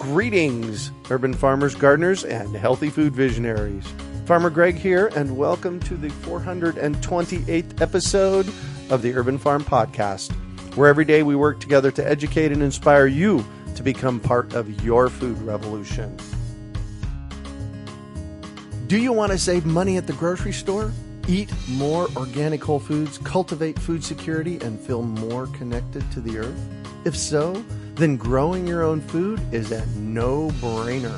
Greetings, urban farmers, gardeners, and healthy food visionaries. Farmer Greg here, and welcome to the 428th episode of the Urban Farm Podcast, where every day we work together to educate and inspire you to become part of your food revolution. Do you want to save money at the grocery store? Eat more organic whole foods, cultivate food security, and feel more connected to the earth? If so, then growing your own food is a no-brainer.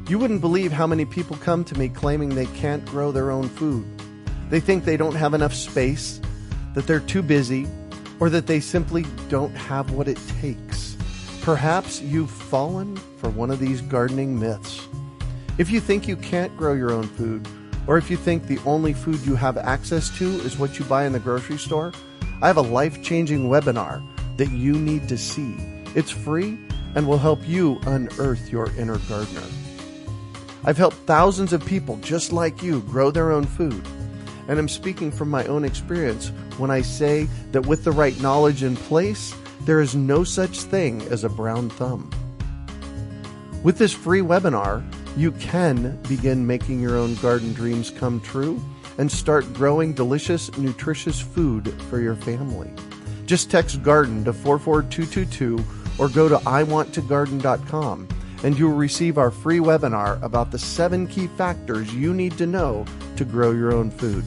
You wouldn't believe how many people come to me claiming they can't grow their own food. They think they don't have enough space, that they're too busy, or that they simply don't have what it takes. Perhaps you've fallen for one of these gardening myths. If you think you can't grow your own food, or if you think the only food you have access to is what you buy in the grocery store, I have a life-changing webinar that you need to see. It's free and will help you unearth your inner gardener. I've helped thousands of people just like you grow their own food. And I'm speaking from my own experience when I say that with the right knowledge in place, there is no such thing as a brown thumb. With this free webinar, you can begin making your own garden dreams come true and start growing delicious, nutritious food for your family. Just text GARDEN to 44222 or go to iwanttogarden.com and you'll receive our free webinar about the 7 key factors you need to know to grow your own food.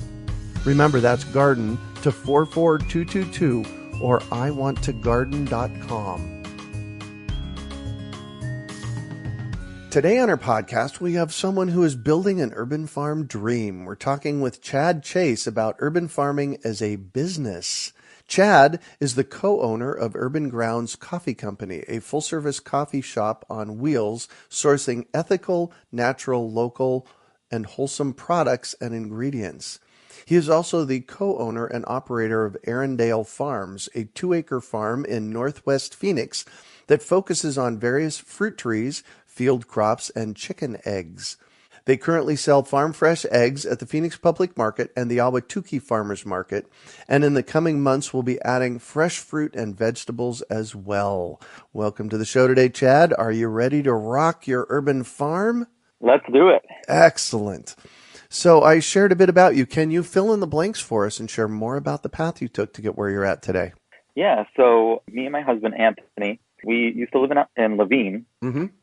Remember, that's GARDEN to 44222 or iwanttogarden.com. Today on our podcast, we have someone who is building an urban farm dream. We're talking with Chad Chase about urban farming as a business. Chad is the co-owner of Urban Grounds Coffee Company, a full-service coffee shop on wheels sourcing ethical, natural, local, and wholesome products and ingredients. He is also the co-owner and operator of Arrandale Farms, a 2-acre farm in northwest Phoenix that focuses on various fruit trees, field crops, and chicken eggs. They currently sell farm fresh eggs at the Phoenix Public Market and the Ahwatukee Farmers Market, and in the coming months we'll be adding fresh fruit and vegetables as well. Welcome to the show today, Chad. Are you ready to rock your urban farm? Let's do it. Excellent. So I shared a bit about you. Can you fill in the blanks for us and share more about the path you took to get where you're at today? Yeah, so me and my husband, Anthony, we used to live in Levine,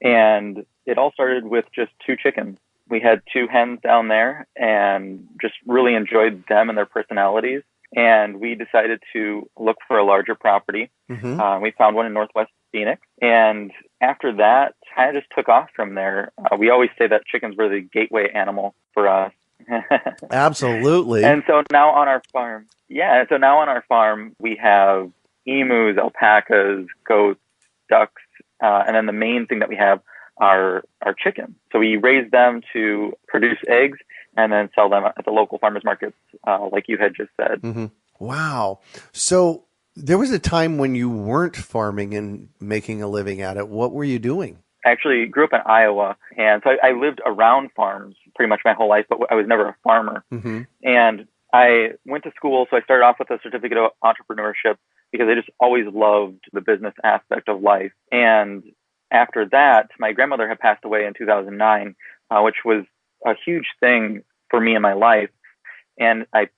and it all started with just 2 chickens. We had 2 hens down there and just really enjoyed them and their personalities. And we decided to look for a larger property. We found one in Northwest Phoenix. And after that, kind of just took off from there. We always say that chickens were the gateway animal for us. Absolutely. And so now on our farm, we have emus, alpacas, goats, ducks, and then the main thing that we have are chickens. So we raise them to produce eggs and then sell them at the local farmers markets, like you had just said. Wow. So there was a time when you weren't farming and making a living at it. What were you doing? I actually grew up in Iowa, and so I lived around farms pretty much my whole life, but I was never a farmer. And I went to school, so I started off with a certificate of entrepreneurship because I just always loved the business aspect of life. And after that, my grandmother had passed away in 2009, which was a huge thing for me in my life. And I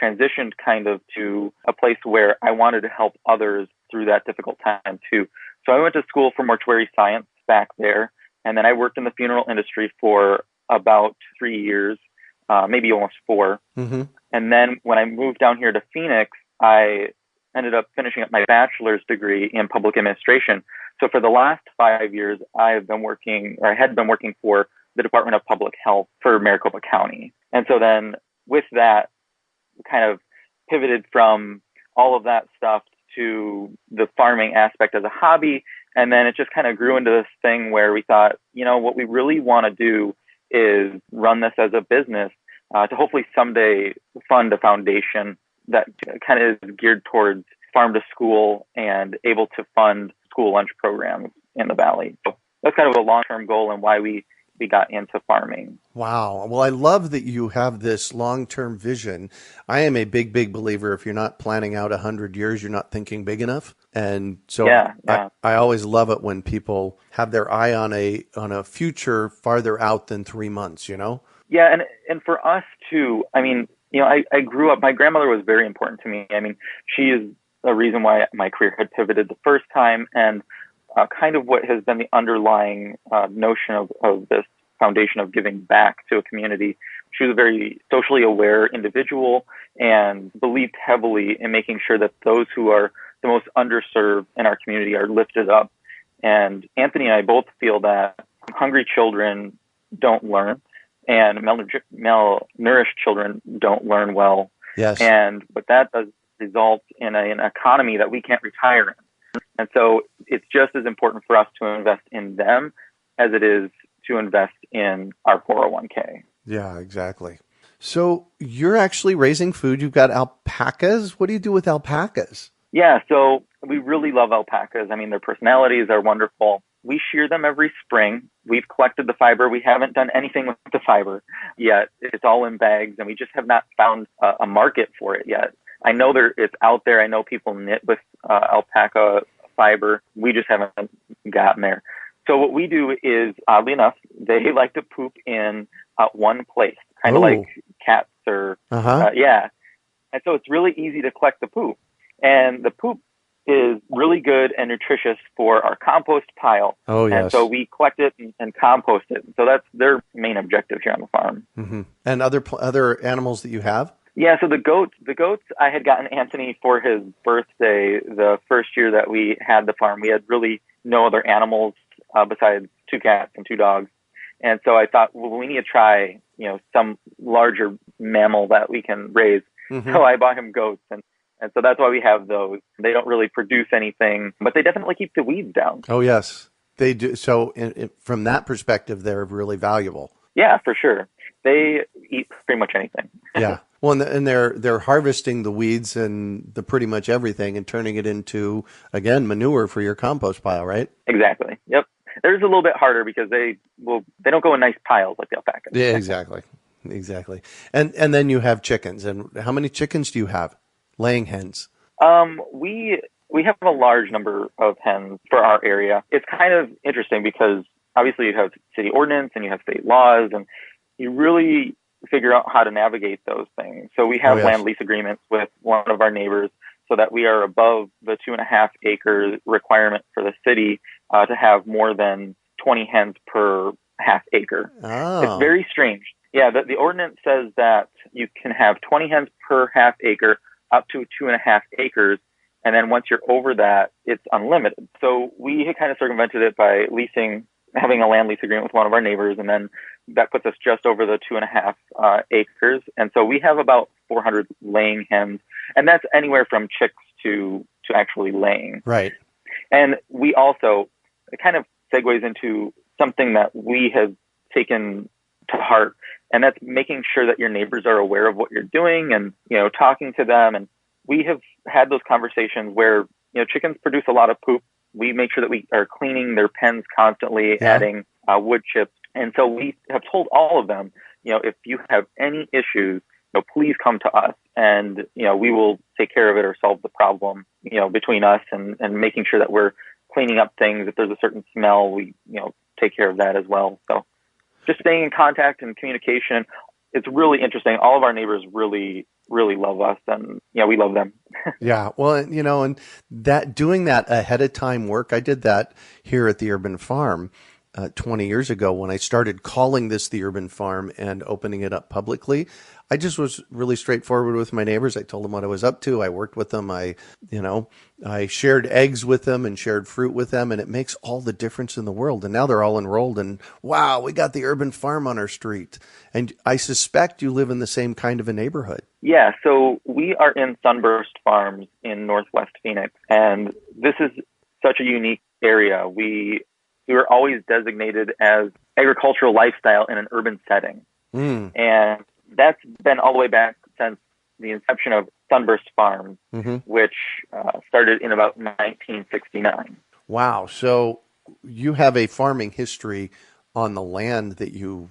transitioned kind of to a place where I wanted to help others through that difficult time too. So I went to school for mortuary science back there. And then I worked in the funeral industry for about 3 years, maybe almost 4. And then when I moved down here to Phoenix, I ended up finishing up my bachelor's degree in public administration. So for the last 5 years, I had been working for the Department of Public Health for Maricopa County. And so then with that, kind of pivoted from all of that stuff to the farming aspect as a hobby. And then it just kind of grew into this thing where we thought, what we really want to do is run this as a business to hopefully someday fund a foundation that kind of is geared towards farm to school and able to fund school lunch programs in the Valley. So that's kind of a long-term goal and why we got into farming. Wow. Well, I love that you have this long-term vision. I am a big believer if you're not planning out 100 years, you're not thinking big enough. And so Yeah, yeah. I always love it when people have their eye on a future farther out than 3 months, Yeah, and for us too, I mean, I grew up, my grandmother was very important to me. I mean, she is the reason why my career had pivoted the first time, and kind of what has been the underlying notion of this foundation of giving back to a community. She was a very socially aware individual and believed heavily in making sure that those who are the most underserved in our community are lifted up. And Anthony and I both feel that hungry children don't learn, and malnourished children don't learn well. Yes. But that does result in an economy that we can't retire in. And so it's just as important for us to invest in them as it is to invest in our 401k. Yeah, exactly. So you're actually raising food. You've got alpacas. What do you do with alpacas? Yeah, so we really love alpacas. I mean, their personalities are wonderful. We shear them every spring. We've collected the fiber. We haven't done anything with the fiber yet. It's all in bags, and we just have not found a market for it yet. I know it's out there. I know people knit with alpaca fiber. We just haven't gotten there. So what we do is, oddly enough, they like to poop in one place, kind of like cats or, yeah. And so it's really easy to collect the poop. And the poop is really good and nutritious for our compost pile. Oh, yes. And so we collect it and compost it. So that's their main objective here on the farm. Mm-hmm. And other animals that you have? Yeah, so the goats, I had gotten Anthony for his birthday the first year that we had the farm. We had really no other animals besides 2 cats and 2 dogs. And so I thought, well, we need to try, some larger mammal that we can raise. Mm-hmm. So I bought him goats, and so that's why we have those. They don't really produce anything, but they definitely keep the weeds down. Oh, yes, they do. So from that perspective, they're really valuable. Yeah, for sure. They eat pretty much anything. Yeah. Well, and they're harvesting the weeds and the pretty much everything and turning it into, again, manure for your compost pile, right? Exactly. Yep. Theirs is a little bit harder because they don't go in nice piles like the alpacas. Yeah, exactly. And then you have chickens. And how many chickens do you have? Laying hens. We have a large number of hens for our area. It's kind of interesting because obviously you have city ordinance and you have state laws, and you really figure out how to navigate those things. So we have land lease agreements with one of our neighbors so that we are above the 2.5 acre requirement for the city to have more than 20 hens per half acre. Oh. It's very strange. Yeah, the ordinance says that you can have 20 hens per half acre up to 2.5 acres. And then once you're over that, it's unlimited. So we had kind of circumvented it by having a land lease agreement with one of our neighbors. And then that puts us just over the 2.5 acres. And so we have about 400 laying hens. And that's anywhere from chicks to actually laying. Right. And we also, it kind of segues into something that we have taken to heart. And that's making sure that your neighbors are aware of what you're doing and, talking to them. And we have had those conversations where, chickens produce a lot of poop. We make sure that we are cleaning their pens constantly, adding wood chips. And so we have told all of them, if you have any issues, please come to us and, we will take care of it or solve the problem, between us and making sure that we're cleaning up things. If there's a certain smell, we, take care of that as well. So just staying in contact and communication. It's really interesting. All of our neighbors really, really love us, and we love them. Yeah. Well, and that doing that ahead of time work, I did that here at the Urban Farm 20 years ago when I started calling this the Urban Farm and opening it up publicly. I just was really straightforward with my neighbors. I told them what I was up to. I worked with them. I shared eggs with them and shared fruit with them, and it makes all the difference in the world. And now they're all enrolled, and wow, we got the Urban Farm on our street. And I suspect you live in the same kind of a neighborhood. Yeah, so we are in Sunburst Farms in Northwest Phoenix, and this is such a unique area. We were always designated as agricultural lifestyle in an urban setting. And that's been all the way back since the inception of Sunburst Farms, which started in about 1969. Wow. So you have a farming history on the land that you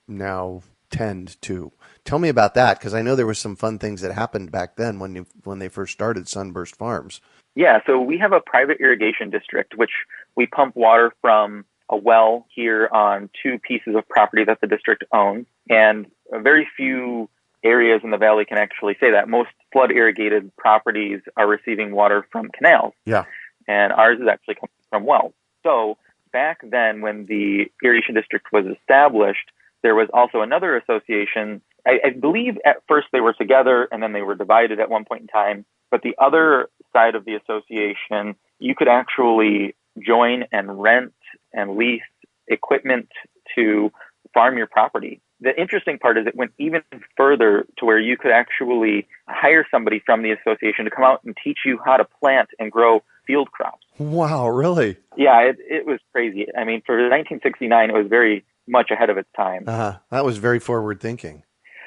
now tend to. Tell me about that, because I know there were some fun things that happened back then when they first started Sunburst Farms. Yeah, so we have a private irrigation district, which we pump water from a well here on 2 pieces of property that the district owns. And very few areas in the valley can actually say that. Most flood irrigated properties are receiving water from canals. Yeah. And ours is actually coming from wells. So back then, when the irrigation district was established, there was also another association. I believe at first they were together and then they were divided at one point in time. But the other side of the association, you could actually join and rent and lease equipment to farm your property. The interesting part is it went even further to where you could actually hire somebody from the association to come out and teach you how to plant and grow field crops. Wow, really? Yeah, it was crazy. I mean, for 1969, it was very much ahead of its time. That was very forward thinking.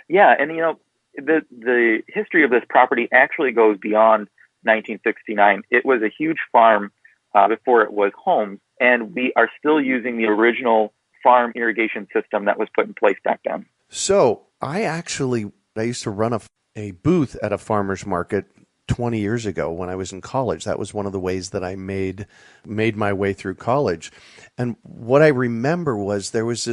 Yeah, and the history of this property actually goes beyond 1969. It was a huge farm before it was homes, and we are still using the original farm irrigation system that was put in place back then. So I used to run a booth at a farmer's market 20 years ago when I was in college. That was one of the ways that I made my way through college. And what I remember was there was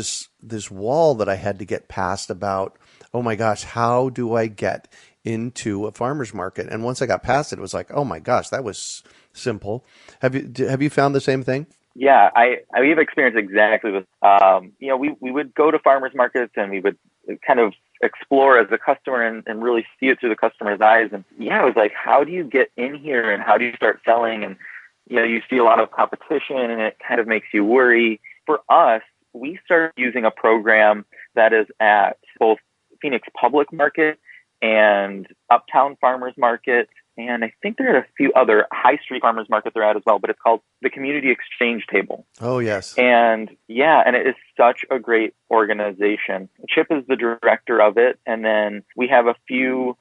this wall that I had to get past about, oh my gosh, how do I get into a farmer's market? And once I got past it, it was like, oh my gosh, that was simple. Have you found the same thing? Yeah, we've experienced exactly this. We would go to farmers markets and we would kind of explore as a customer and really see it through the customer's eyes. And yeah, it was like, how do you get in here and how do you start selling? And you see a lot of competition and it kind of makes you worry. For us, we started using a program that is at both Phoenix Public Market and Uptown Farmers Market. And I think there are a few other high street farmers market they're at as well, but it's called the Community Exchange Table. Oh, yes. And it is such a great organization. Chip is the director of it. And then we have a few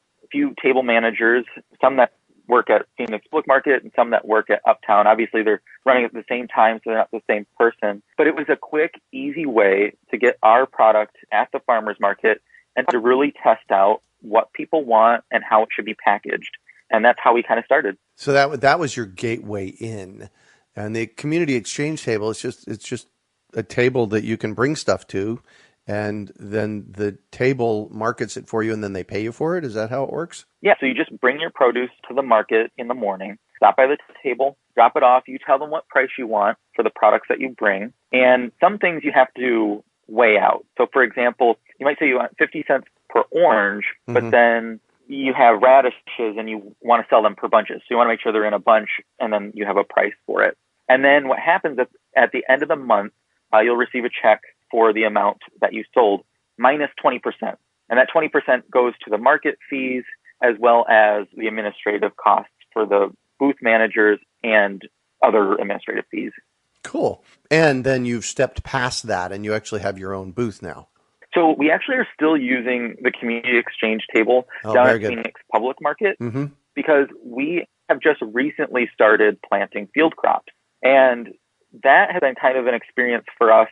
table managers, some that work at Phoenix Public Market and some that work at Uptown. Obviously, they're running at the same time, so they're not the same person. But it was a quick, easy way to get our product at the farmers market and to really test out what people want and how it should be packaged. And that's how we kind of started. So that was your gateway in. And the community exchange table, it's just a table that you can bring stuff to, and then the table markets it for you and then they pay you for it. Is that how it works? Yeah, so you just bring your produce to the market in the morning, stop by the table, drop it off, you tell them what price you want for the products that you bring, and some things you have to weigh out. So for example, you might say you want 50 cents per orange, but then you have radishes and you want to sell them per bunches. So you want to make sure they're in a bunch and then you have a price for it. And then what happens is at the end of the month, you'll receive a check for the amount that you sold minus 20%. And that 20% goes to the market fees as well as the administrative costs for the booth managers and other administrative fees. Cool. And then you've stepped past that and you actually have your own booth now. So we actually are still using the community exchange table down at Phoenix Public Market because we have just recently started planting field crops. And that has been kind of an experience for us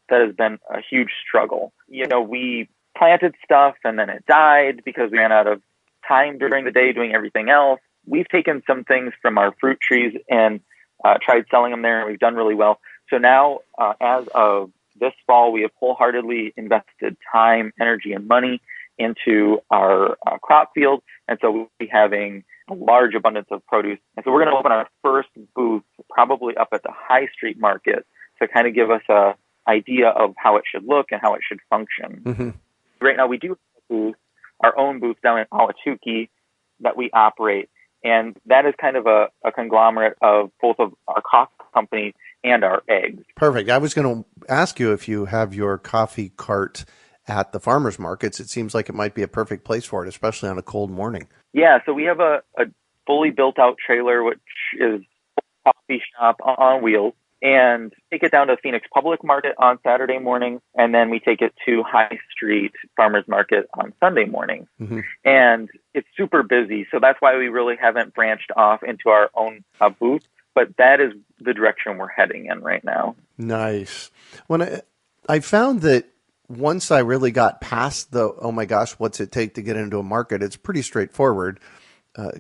that has been a huge struggle. We planted stuff and then it died because we ran out of time during the day doing everything else. We've taken some things from our fruit trees and tried selling them there, and we've done really well. So now, as of this fall, we have wholeheartedly invested time, energy, and money into our crop field. And so we'll be having a large abundance of produce. And so we're going to open our first booth probably up at the High Street Market to kind of give us a idea of how it should look and how it should function. Right now, we do have our own booth down in Ahwatukee that we operate. And that is kind of a conglomerate of both of our coffee company and our eggs. Perfect. I was going to ask you if you have your coffee cart at the farmers markets. It seems like it might be a perfect place for it, especially on a cold morning. Yeah, so we have a fully built out trailer, which is a coffee shop on wheels, and take it down to Phoenix Public Market on Saturday morning, and then we take it to High Street Farmers Market on Sunday morning. And it's super busy, so that's why we really haven't branched off into our own booth, but that is the direction we're heading in right now. Nice. When I found that once I really got past the, oh my gosh, what's it take to get into a market, it's pretty straightforward.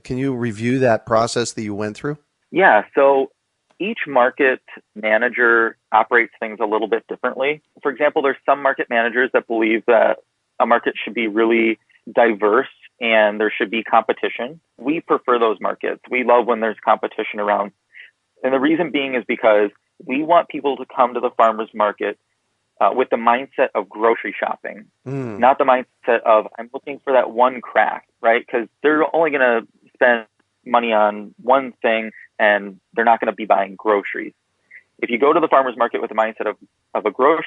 Can you review that process that you went through? Yeah. So each market manager operates things a little bit differently. For example, there's some market managers that believe that a market should be really diverse and there should be competition. We prefer those markets. We love when there's competition around. And the reason being is because we want people to come to the farmers market with the mindset of grocery shopping, not the mindset of I'm looking for that one craft, right? Because they're only going to spend money on one thing and they're not going to be buying groceries. If you go to the farmers market with the mindset of a grocery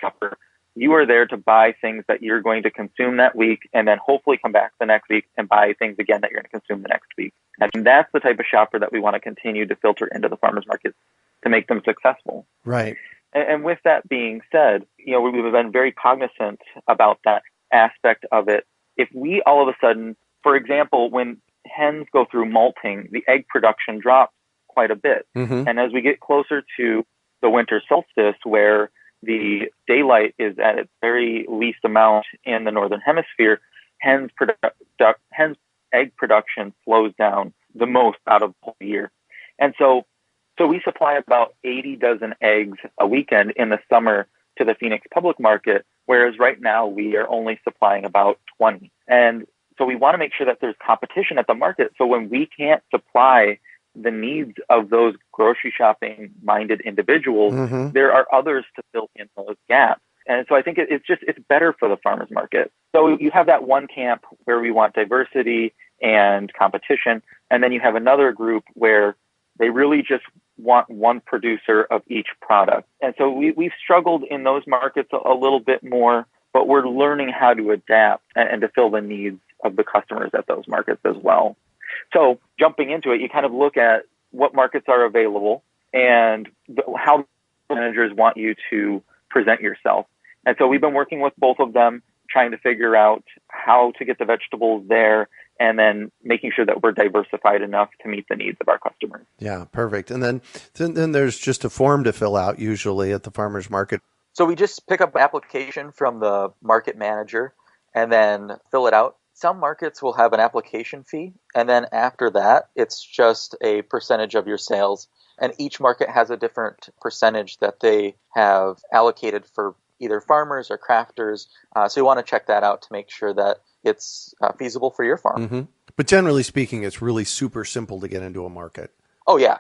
shopper, you are there to buy things that you're going to consume that week and then hopefully come back the next week and buy things again that you're going to consume the next week. And that's the type of shopper that we want to continue to filter into the farmers market to make them successful. Right. And with that being said, we've been very cognizant about that aspect of it. If we all of a sudden, for example, when hens go through molting, the egg production drops quite a bit. Mm-hmm. And as we get closer to the winter solstice, where the daylight is at its very least amount in the northern hemisphere, hens egg production slows down the most out of the whole year. And so we supply about 80 dozen eggs a weekend in the summer to the Phoenix public market, whereas right now we are only supplying about 20. And so we want to make sure that there's competition at the market. So when we can't supply the needs of those grocery shopping minded individuals, mm-hmm. there are others to fill in those gaps. And so I think it's better for the farmers market. So you have that one camp where we want diversity and competition. And then you have another group where they really just want one producer of each product. And so we've struggled in those markets a little bit more, but we're learning how to adapt and to fill the needs of the customers at those markets as well. So jumping into it, you kind of look at what markets are available and how managers want you to present yourself. And so we've been working with both of them, trying to figure out how to get the vegetables there and then making sure that we're diversified enough to meet the needs of our customers. Yeah, perfect. And then there's just a form to fill out usually at the farmers market. So we just pick up an application from the market manager and then fill it out. Some markets will have an application fee, and then after that, it's just a percentage of your sales. And each market has a different percentage that they have allocated for either farmers or crafters. So you want to check that out to make sure that it's feasible for your farm. Mm-hmm. But generally speaking, it's really super simple to get into a market. Oh, yeah.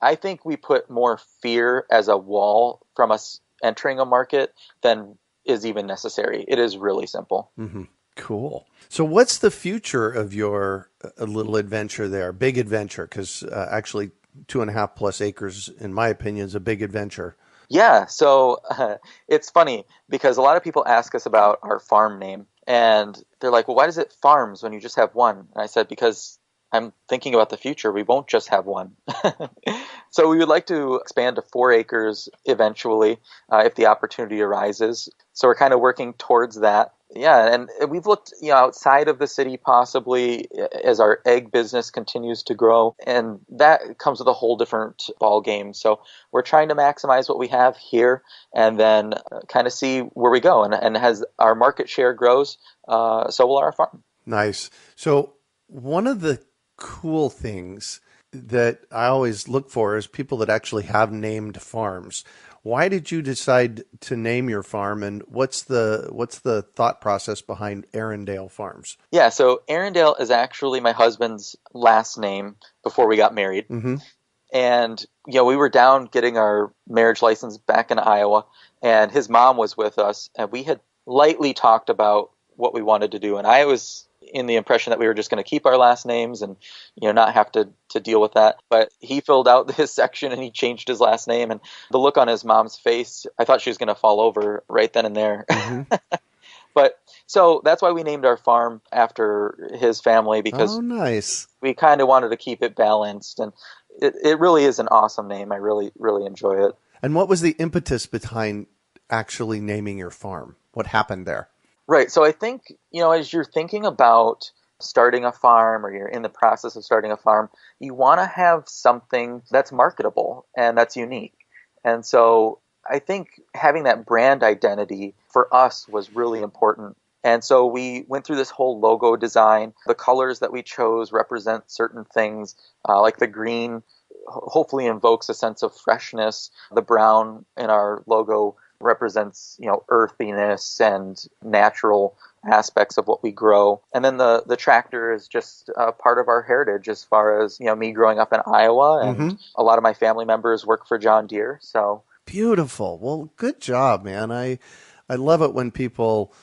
I think we put more fear as a wall from us entering a market than is even necessary. It is really simple. Mm-hmm. Cool. So what's the future of your little adventure there? Big adventure, because actually 2.5+ acres, in my opinion, is a big adventure. Yeah. So it's funny because a lot of people ask us about our farm name and they're like, well, why does it farms when you just have one? And I said, because I'm thinking about the future. We won't just have one. So we would like to expand to 4 acres eventually if the opportunity arises. So we're kind of working towards that. Yeah, and we've looked outside of the city possibly as our egg business continues to grow, and that comes with a whole different ball game. So we're trying to maximize what we have here and then kind of see where we go. And as our market share grows, so will our farm. Nice. So one of the cool things that I always look for is people that actually have named farms. Why did you decide to name your farm, and what's the thought process behind Arrandale Farms? Yeah, so Arrandale is actually my husband's last name before we got married. Mm-hmm. And we were down getting our marriage license back in Iowa, and his mom was with us, and we had lightly talked about what we wanted to do, and I was in the impression that we were just going to keep our last names and not have to deal with that. But he filled out his section and he changed his last name, and the look on his mom's face, I thought she was going to fall over right then and there. Mm-hmm. But so that's why we named our farm after his family, because nice. We kind of wanted to keep it balanced, and it really is an awesome name. I really, really enjoy it. And what was the impetus behind actually naming your farm? What happened there? Right. So I think, as you're thinking about starting a farm or you're in the process of starting a farm, you want to have something that's marketable and that's unique. And so I think having that brand identity for us was really important And so we went through this whole logo design. The colors that we chose represent certain things, like the green hopefully invokes a sense of freshness. The brown in our logo represents, earthiness and natural aspects of what we grow. And then the tractor is just part of our heritage as far as, me growing up in Iowa, and a lot of my family members work for John Deere. So beautiful. Well, good job, man. I love it when people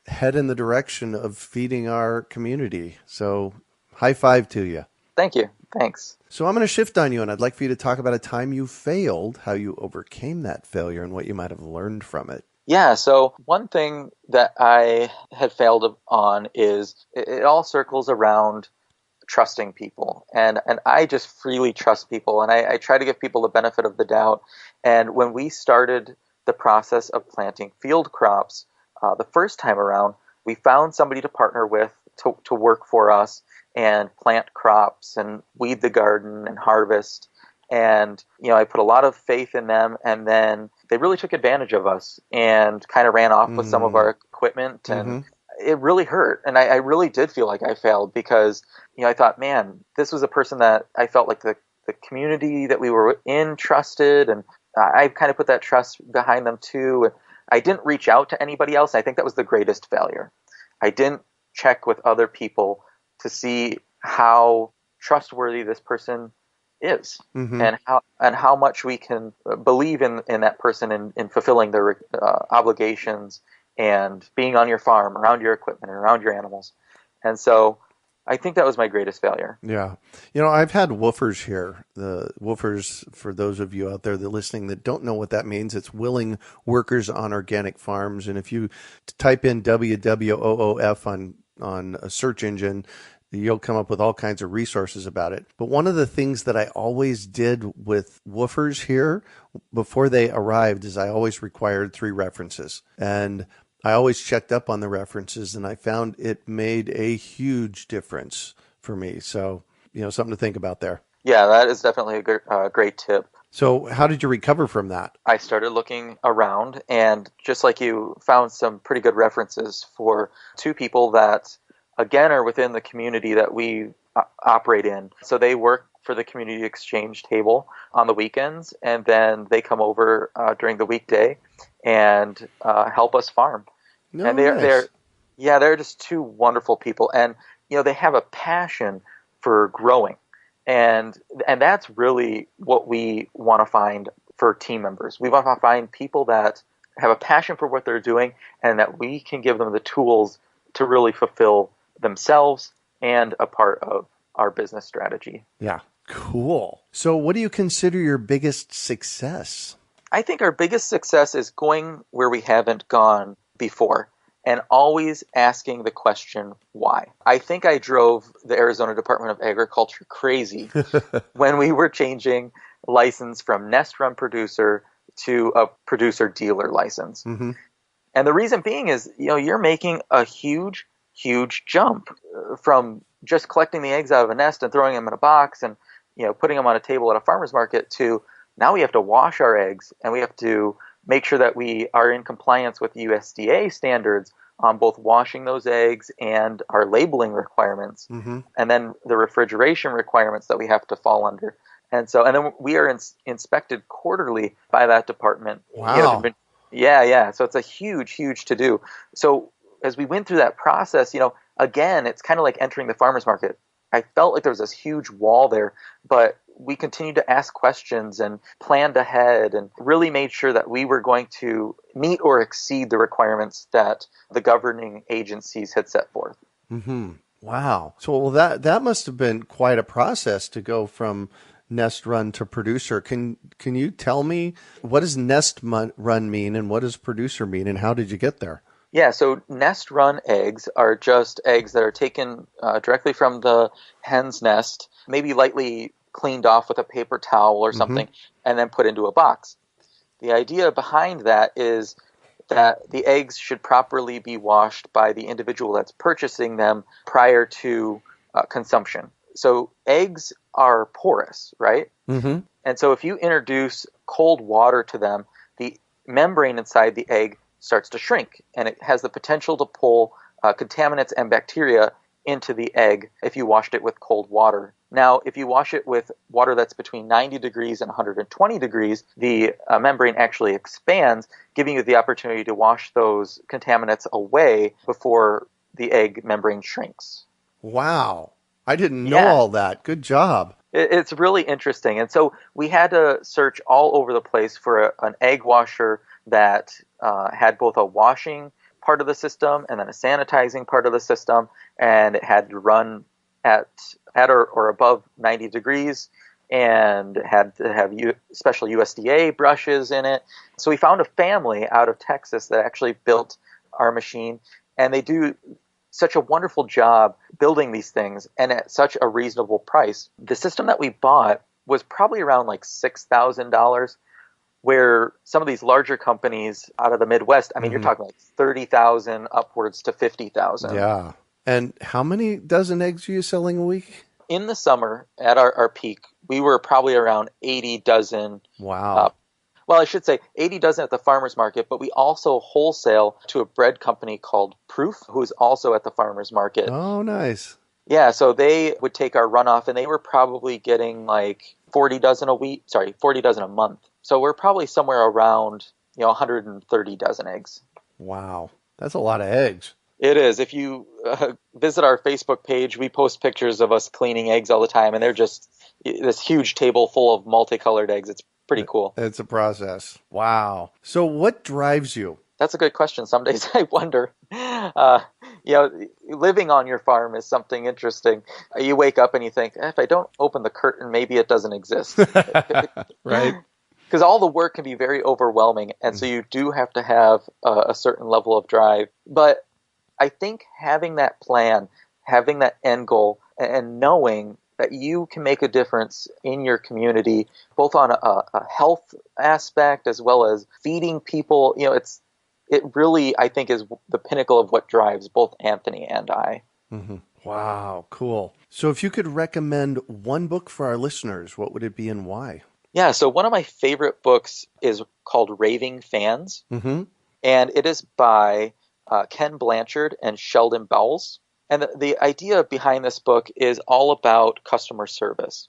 head in the direction of feeding our community. So high five to you. Thank you. Thanks. So I'm going to shift on you, and I'd like for you to talk about a time you failed, how you overcame that failure, and what you might have learned from it. Yeah, so one thing that I had failed on is it all circles around trusting people. And I just freely trust people, and I try to give people the benefit of the doubt. And when we started the process of planting field crops the first time around, we found somebody to partner with to work for us and plant crops and weed the garden and harvest. And, I put a lot of faith in them, and then they really took advantage of us and kind of ran off with some of our equipment, and it really hurt. And I really did feel like I failed because, I thought, man, this was a person that I felt like the community that we were in trusted, and I kind of put that trust behind them too. I didn't reach out to anybody else. I think that was the greatest failure. I didn't check with other people to see how trustworthy this person is, and how much we can believe in that person in fulfilling their obligations and being on your farm, around your equipment, and around your animals. And so I think that was my greatest failure. Yeah. I've had woofers here. The woofers, for those of you out there that listening that don't know what that means, it's willing workers on organic farms. And if you type in WWOOF on a search engine, you'll come up with all kinds of resources about it. But one of the things that I always did with woofers here before they arrived is I always required 3 references. And I always checked up on the references, and I found it made a huge difference for me. So, something to think about there. Yeah, that is definitely a great tip. So how did you recover from that? I started looking around, and just like you, found some pretty good references for 2 people that, again, are within the community that we operate in. So they work for the community exchange table on the weekends, and then they come over during the weekday and help us farm. No, and they're just 2 wonderful people, and they have a passion for growing, and that's really what we want to find for team members. We want to find people that have a passion for what they're doing, and that we can give them the tools to really fulfill themselves and a part of our business strategy. Yeah, cool. So what do you consider your biggest success? I think our biggest success is going where we haven't gone before and always asking the question, why? I think I drove the Arizona Department of Agriculture crazy when we were changing license from nest run producer to a producer dealer license. And the reason being is, you're making a huge jump from just collecting the eggs out of a nest and throwing them in a box and, putting them on a table at a farmer's market to now we have to wash our eggs, and we have to make sure that we are in compliance with USDA standards on both washing those eggs and our labeling requirements, and then the refrigeration requirements that we have to fall under. And then we are inspected quarterly by that department. Wow. Yeah. So it's a huge to do. So as we went through that process, again, it's kind of like entering the farmer's market. I felt like there was this huge wall there, but we continued to ask questions and planned ahead and really made sure that we were going to meet or exceed the requirements that the governing agencies had set forth. Wow. So that must have been quite a process to go from nest run to producer. Can you tell me, what does nest run mean and what does producer mean, and how did you get there? Yeah, so nest run eggs are just eggs that are taken directly from the hen's nest, maybe lightly cleaned off with a paper towel or something, and then put into a box. The idea behind that is that the eggs should properly be washed by the individual that's purchasing them prior to consumption. So eggs are porous, right? And so if you introduce cold water to them, the membrane inside the egg starts to shrink, and it has the potential to pull contaminants and bacteria into the egg if you washed it with cold water. Now, if you wash it with water that's between 90 degrees and 120 degrees, the membrane actually expands, giving you the opportunity to wash those contaminants away before the egg membrane shrinks. Wow. I didn't know all that. Good job. It's really interesting. And so we had to search all over the place for an egg washer that had both a washing part of the system and then a sanitizing part of the system, and it had to run at or above 90 degrees and had to have special USDA brushes in it. So we found a family out of Texas that actually built our machine, and they do such a wonderful job building these things and at such a reasonable price. The system that we bought was probably around like $6,000, where some of these larger companies out of the Midwest, I mean, you're talking like 30,000 upwards to 50,000. Yeah. And how many dozen eggs are you selling a week? In the summer, at our peak, we were probably around 80 dozen. Wow. Well, I should say 80 dozen at the farmer's market, but we also wholesale to a bread company called Proof, who's also at the farmer's market. Oh, nice. Yeah, so they would take our runoff, and they were probably getting like 40 dozen a month. So we're probably somewhere around 130 dozen eggs. Wow. That's a lot of eggs. It is. If you visit our Facebook page, we post pictures of us cleaning eggs all the time, and they're just this huge table full of multicolored eggs. It's pretty cool. It's a process. Wow. So what drives you? That's a good question. Some days I wonder. Living on your farm is something interesting. You wake up and you think, if I don't open the curtain, maybe it doesn't exist. Right. Because all the work can be very overwhelming, and so you do have to have a certain level of drive. But I think having that plan, having that end goal, and knowing that you can make a difference in your community, both on a health aspect as well as feeding people, it really, I think, is the pinnacle of what drives both Anthony and I. Mm-hmm. Wow, cool. So if you could recommend one book for our listeners, what would it be and why? Yeah, so one of my favorite books is called Raving Fans, and it is by Ken Blanchard and Sheldon Bowles. And the idea behind this book is all about customer service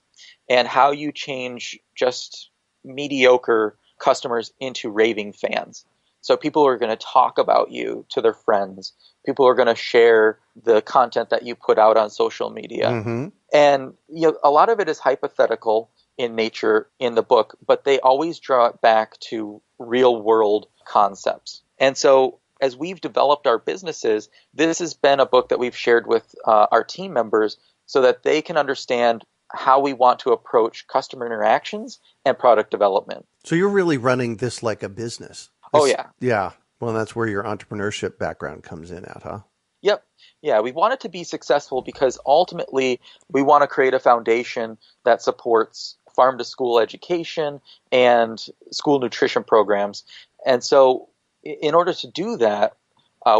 and how you change just mediocre customers into raving fans. So people are going to talk about you to their friends. People are going to share the content that you put out on social media. And a lot of it is hypothetical in nature in the book, but they always draw it back to real world concepts. And so as we've developed our businesses, this has been a book that we've shared with our team members so that they can understand how we want to approach customer interactions and product development. So you're really running this like a business. Oh, yeah. Yeah. Well, that's where your entrepreneurship background comes in at, huh? Yep. Yeah, we want it to be successful because ultimately we want to create a foundation that supports farm-to-school education and school nutrition programs. And so in order to do that,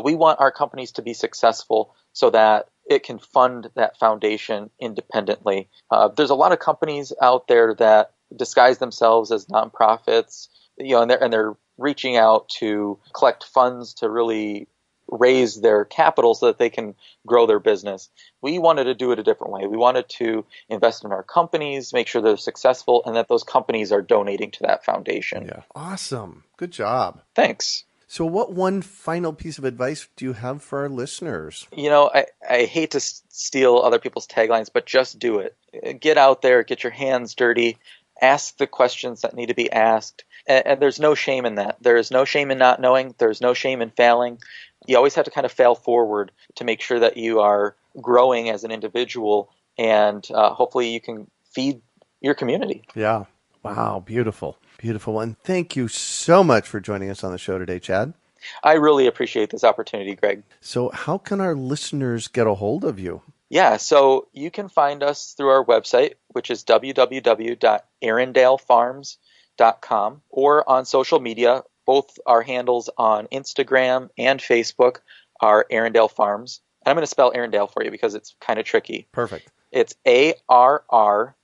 we want our companies to be successful so that it can fund that foundation independently. There's a lot of companies out there that disguise themselves as nonprofits, and they're reaching out to collect funds to really raise their capital so that they can grow their business. We wanted to do it a different way. We wanted to invest in our companies, make sure they're successful, and that those companies are donating to that foundation. Yeah. Awesome. Good job. Thanks. So what one final piece of advice do you have for our listeners? I hate to steal other people's taglines, but just do it. Get out there, get your hands dirty, ask the questions that need to be asked. And there's no shame in that. There is no shame in not knowing. There's no shame in failing. You always have to kind of fail forward to make sure that you are growing as an individual, and hopefully you can feed your community. Yeah. Wow. Beautiful. Beautiful. And thank you so much for joining us on the show today, Chad. I really appreciate this opportunity, Greg. So how can our listeners get a hold of you? Yeah, so you can find us through our website, which is www.arrandalefarms.com, or on social media. Both our handles on Instagram and Facebook are Arrandale Farms. And I'm going to spell Arrandale for you because it's kind of tricky. Perfect. It's ARRANDALE,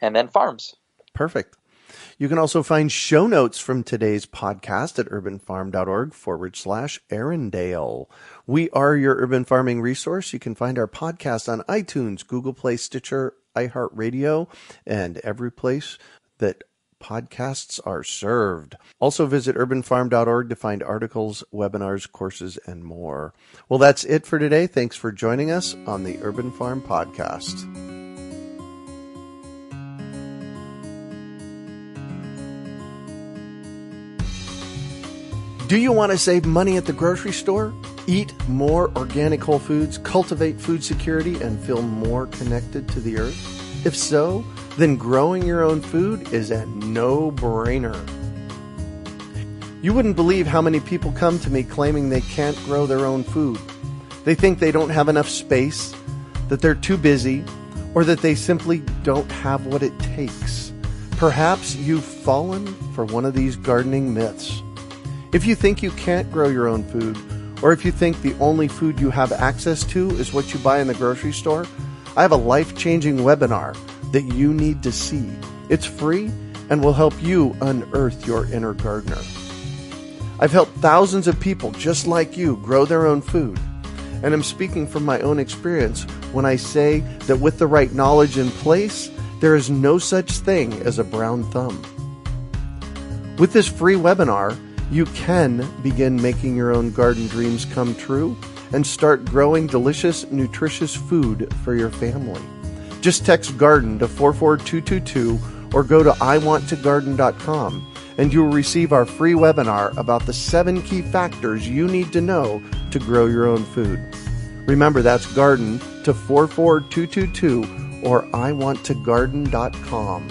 and then Farms. Perfect. You can also find show notes from today's podcast at urbanfarm.org/Arrandale. We are your urban farming resource. You can find our podcast on iTunes, Google Play, Stitcher, iHeartRadio, and every place that podcasts are served. Also visit urbanfarm.org to find articles, webinars, courses, and more. Well, that's it for today. Thanks for joining us on the Urban Farm Podcast. Do you want to save money at the grocery store? Eat more organic whole foods, cultivate food security, and feel more connected to the earth? If so, then growing your own food is a no-brainer. You wouldn't believe how many people come to me claiming they can't grow their own food. They think they don't have enough space, that they're too busy, or that they simply don't have what it takes. Perhaps you've fallen for one of these gardening myths. If you think you can't grow your own food, or if you think the only food you have access to is what you buy in the grocery store, I have a life-changing webinar that you need to see. It's free and will help you unearth your inner gardener. I've helped thousands of people just like you grow their own food, and I'm speaking from my own experience when I say that with the right knowledge in place, there is no such thing as a brown thumb. With this free webinar, you can begin making your own garden dreams come true and start growing delicious, nutritious food for your family. Just text GARDEN to 44222 or go to iwanttogarden.com and you will receive our free webinar about the 7 key factors you need to know to grow your own food. Remember, that's GARDEN to 44222 or iwanttogarden.com.